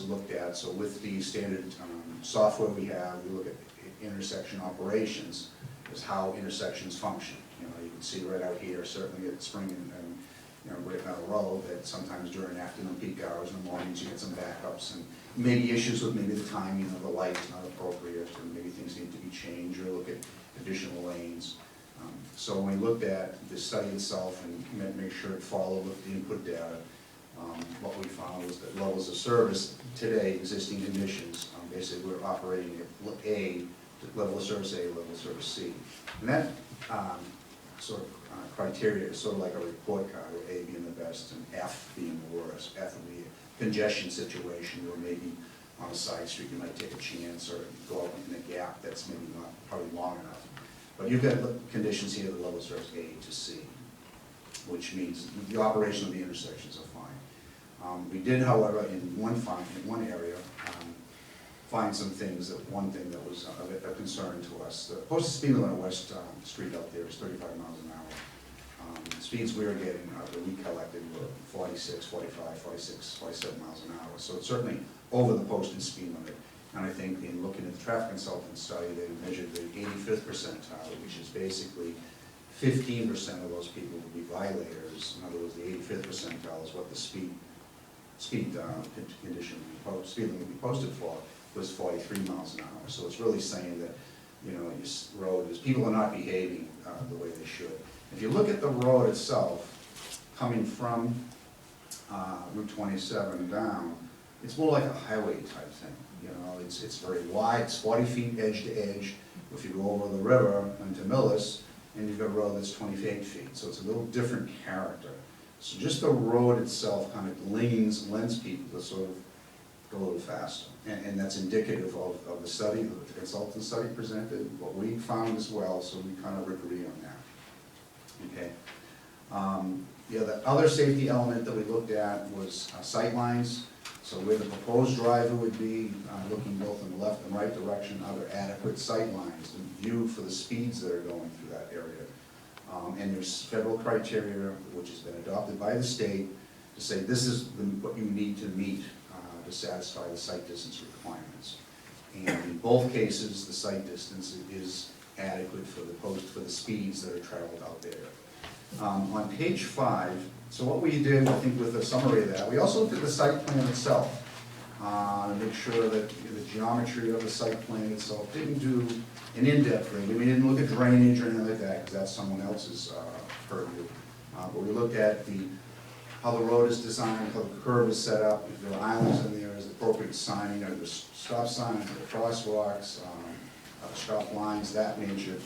looked at. So with the standard software we have, we look at intersection operations, is how intersections function. You know, you can see right out here, certainly at Spring and you know, right out road, that sometimes during afternoon peak hours in the mornings you get some backups and maybe issues with maybe the timing of the light's not appropriate, and maybe things need to be changed, or look at additional lanes. So when we looked at the study itself and make sure it followed with the input data, what we found was that levels of service today, existing conditions, basically we're operating at A, level of service A, level of service C. And that sort of criteria is sort of like a report card, with A being the best and F being the worst. F would be a congestion situation where maybe on a side street you might take a chance or go out in a gap that's maybe not probably long enough. But you've got conditions here that level of service A to C, which means the operation of the intersections are fine. We did, however, in one area, find some things, one thing that was a concern to us. The posted speed limit on West Street out there is 35 miles an hour. Speeds we were getting, that we collected, were 46, 45, 46, 47 miles an hour. So it's certainly over the posted speed limit. And I think in looking at the traffic consultant study, they measured the 85th percentile, which is basically 15% of those people would be violators. In other words, the 85th percentile is what the speed condition, speed limit would be posted for, was 43 miles an hour. So it's really saying that, you know, this road is, people are not behaving the way they should. If you look at the road itself, coming from Route 27 down, it's more like a highway type thing. You know, it's very wide, it's 40 feet edge to edge. If you go over the river into Millis, and you've got a road that's 28 feet, so it's a little different character. So just the road itself kind of lends people to sort of go a little faster. And that's indicative of the study, the consultant study presented, what we found as well, so we kind of agree on that. Okay. The other safety element that we looked at was sight lines. So where the proposed driver would be, looking both in the left and right direction, are there adequate sight lines to view for the speeds that are going through that area. And there's federal criteria, which has been adopted by the state, to say this is what you need to meet to satisfy the sight distance requirements. And in both cases, the sight distance is adequate for the speeds that are traveled out there. On page 5, so what we did, I think, with a summary of that, we also looked at the site plan itself to make sure that the geometry of the site plan itself didn't do an in-depth review. We didn't look at drainage or anything like that, because that's someone else's purview. But we looked at how the road is designed, how the curve is set up, if there are islands in there, is the appropriate signing, are there stop signs, are there crosswalks, stop lines, that nature.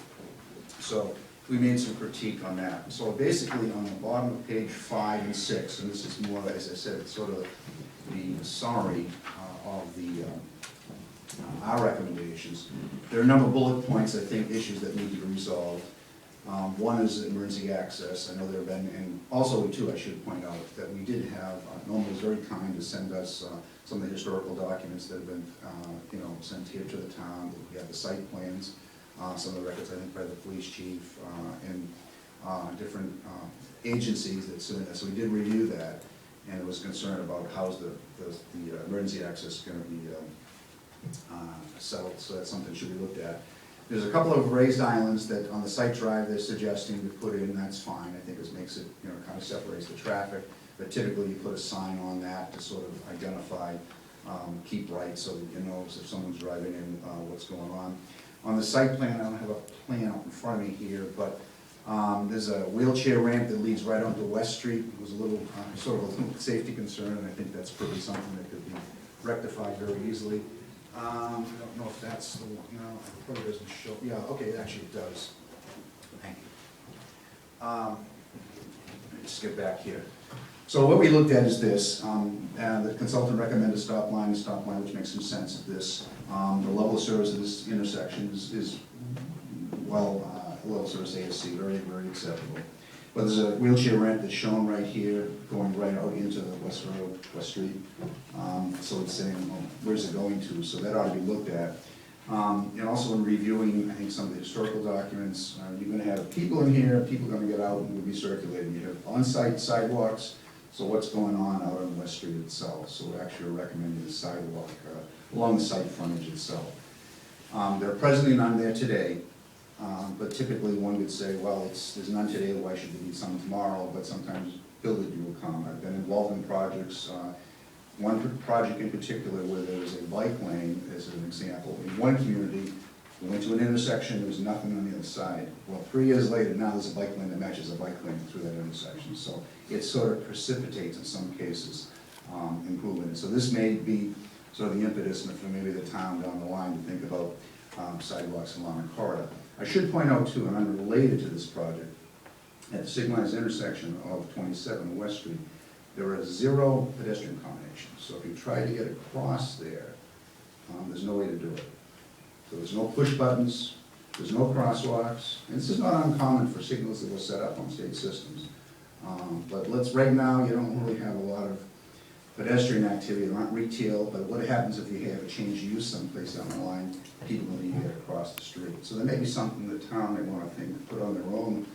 So we made some critique on that. So basically on the bottom of page 5 and 6, and this is more, as I said, sort of the summary of our recommendations. There are a number of bullet points, I think, issues that need to be resolved. One is emergency access. I know there have been, and also too, I should point out that we did have, Norma was very kind to send us some of the historical documents that have been, sent here to the town. We have the site plans, some of the records, I think, by the police chief and different agencies that submitted. So we did review that, and was concerned about how's the emergency access going to be settled. So that's something that should be looked at. There's a couple of raised islands that on the site drive they're suggesting we put in. That's fine. I think it makes it, kind of separates the traffic. But typically you put a sign on that to sort of identify, keep right, so that you know if someone's driving in what's going on. On the site plan, I don't have a plan up in front of me here, but there's a wheelchair ramp that leads right onto West Street. It was a little, sort of a little safety concern, and I think that's probably something that could be rectified very easily. I don't know if that's the one, it probably doesn't show. Yeah, okay, actually it does. Thank you. Let me just get back here. So what we looked at is this. The consultant recommended stop line, which makes some sense of this. The level of service of this intersection is level of service A to C, very, very acceptable. But there's a wheelchair ramp that's shown right here, going right out into the West Street. So it's saying, well, where's it going to? So that ought to be looked at. And also in reviewing, I think, some of the historical documents, you're going to have people in here, people are going to get out and will be circulating. You have on-site sidewalks, So what's going on out on West Street itself? So we're actually recommending a sidewalk along the site frontage itself. There are presently none there today, but typically one would say, well, there's none today, why should there be some tomorrow? But sometimes builders will come. I've been involved in projects, one project in particular where there was a bike lane, as an example, in one community. We went to an intersection, there was nothing on the other side. Well, 3 years later, now there's a bike lane that matches a bike lane through that intersection. So it sort of precipitates, in some cases, improvement. So this may be sort of the impetus for maybe the town down the line to think about sidewalks along the corridor. I should point out too, and unrelated to this project, at the signalized intersection of 27 West Street, there are 0 pedestrian combinations. So if you try to get across there, there's no way to do it. So there's no push buttons, there's no crosswalks, and this is not uncommon for signals that were set up on state systems. But right now, you don't really have a lot of pedestrian activity, not retail, but what happens if you have a change of use someplace down the line, people need to get across the street. So there may be something the town may want to put on their own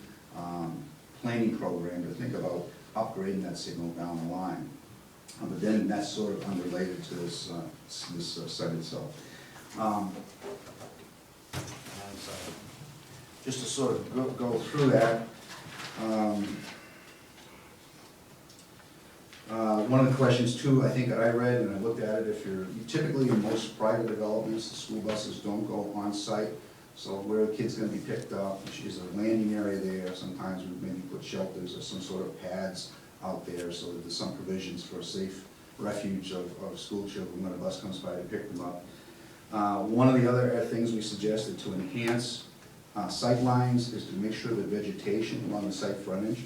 planning program to think about upgrading that signal down the line. But then that's sort of unrelated to this site itself. Just to sort of go through that, one of the questions too, I think that I read and I looked at it, if typically in most private developments, the school buses don't go on site. So where the kid's gonna be picked up, which is a landing area there, sometimes we maybe put shelters or some sort of pads out there so that there's some provisions for a safe refuge of school children when a bus comes by to pick them up. One of the other things we suggested to enhance sight lines is to make sure the vegetation along the site frontage